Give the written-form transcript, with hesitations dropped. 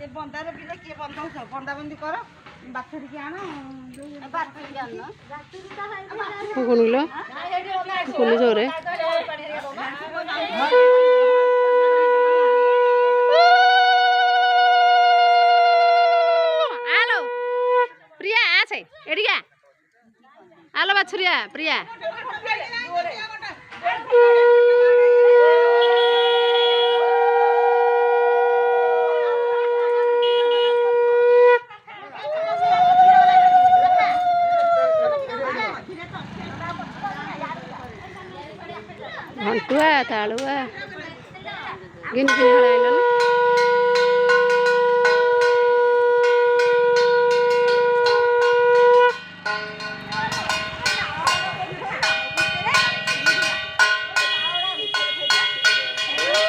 बंदार पिले किए बंदौछ बंदाबंदी कर बाछुरी की आण बाछुरी आण कोणलो कोणी जोरे आलो प्रिया आछे एडिगा आलो बाछुरिया प्रिया घंटुआ तालुआ गिन गिन हड़ाइल